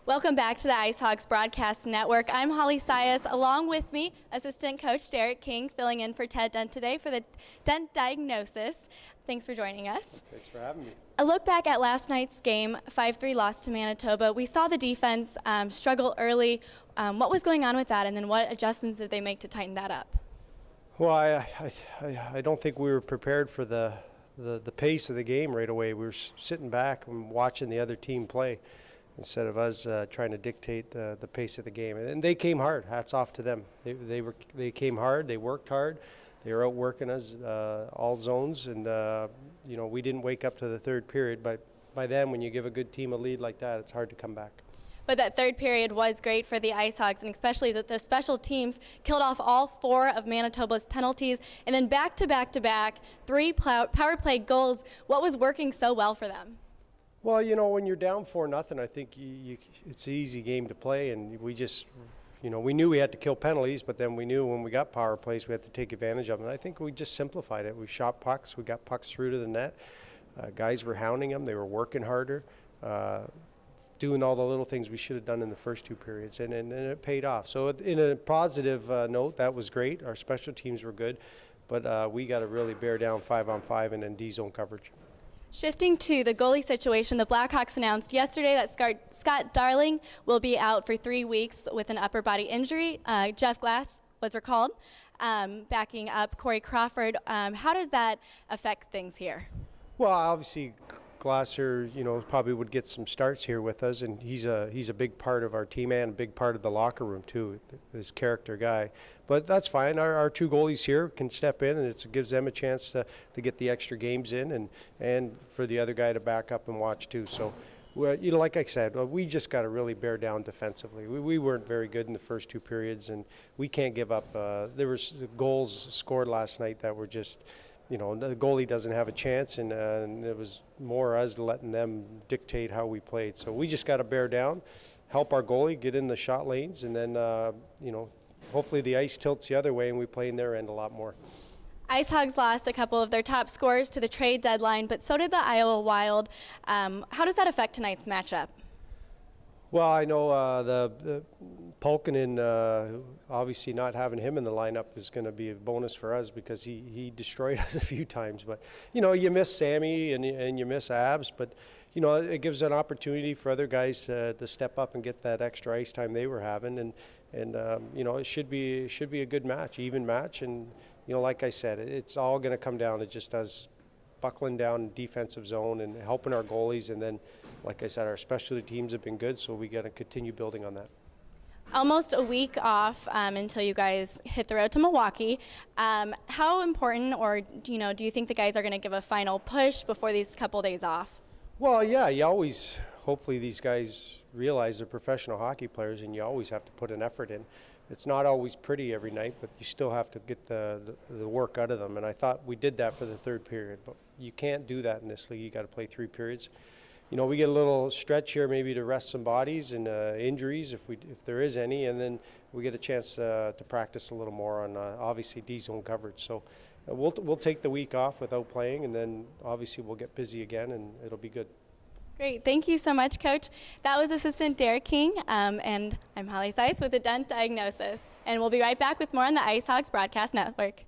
Welcome back to the IceHogs Broadcast Network. I'm Holly Sias. Along with me, assistant coach Derek King, filling in for Ted Dent today for the Dent Diagnosis. Thanks for joining us. Thanks for having me. A look back at last night's game, 5-3 loss to Manitoba. We saw the defense struggle early. What was going on with that, and then what adjustments did they make to tighten that up? Well, I don't think we were prepared for the pace of the game right away. We were sitting back and watching the other team play instead of us trying to dictate the pace of the game. And they came hard. Hats off to them. They came hard. They worked hard. They were outworking us all zones, and we didn't wake up to the third period. But by then, when you give a good team a lead like that, it's hard to come back. But that third period was great for the IceHogs, and especially that the special teams killed off all 4 of Manitoba's penalties, and then back-to-back 3 power play goals. What was working so well for them? Well, when you're down 4-0, I think it's an easy game to play, and we just, we knew we had to kill penalties, but then we knew when we got power plays, we had to take advantage of them. And I think we just simplified it. We shot pucks. We got pucks through to the net. Guys were hounding them. They were working harder, doing all the little things we should have done in the first 2 periods, and it paid off. So in a positive note, that was great. Our special teams were good, but we got to really bear down 5-on-5 and then D-zone coverage. Shifting to the goalie situation, the Blackhawks announced yesterday that Scott Darling will be out for 3 weeks with an upper body injury. Jeff Glass was recalled, backing up Corey Crawford. How does that affect things here? Well, obviously, Glasser, probably would get some starts here with us, and he's a big part of our team and a big part of the locker room too, this character guy. But that's fine. Our 2 goalies here can step in, and it gives them a chance to get the extra games in, and for the other guy to back up and watch too. So, like I said, we just got to really bear down defensively. We weren't very good in the first 2 periods, and we can't give up. There were goals scored last night that were just, the goalie doesn't have a chance, and it was more us letting them dictate how we played. So we just got to bear down, help our goalie get in the shot lanes, and then, hopefully the ice tilts the other way and we play in their end a lot more. IceHogs lost a couple of their top scorers to the trade deadline, but so did the Iowa Wild. How does that affect tonight's matchup? Well, I know the Pulkkinen, obviously not having him in the lineup is going to be a bonus for us because he destroyed us a few times. But, you miss Sammy and you miss Abs, but, it gives an opportunity for other guys to step up and get that extra ice time they were having. And it should be a good match, even match. And, like I said, it's all going to come down to just us buckling down defensive zone and helping our goalies. And then, like I said, our specialty teams have been good, so we got to continue building on that. Almost a week off until you guys hit the road to Milwaukee. How important, or do you think the guys are going to give a final push before these couple days off? Well, yeah, hopefully these guys realize they're professional hockey players, and you always have to put an effort in. It's not always pretty every night, but you still have to get the work out of them. And I thought we did that for the third period, but you can't do that in this league. You got to play 3 periods. We get a little stretch here maybe to rest some bodies and injuries if there is any, and then we get a chance to practice a little more on obviously D-zone coverage. So we'll take the week off without playing, and then obviously we'll get busy again, and it'll be good. Great. Thank you so much, Coach. That was Assistant Derek King, and I'm Holly Sias with the Dent Diagnosis. And we'll be right back with more on the IceHogs Broadcast Network.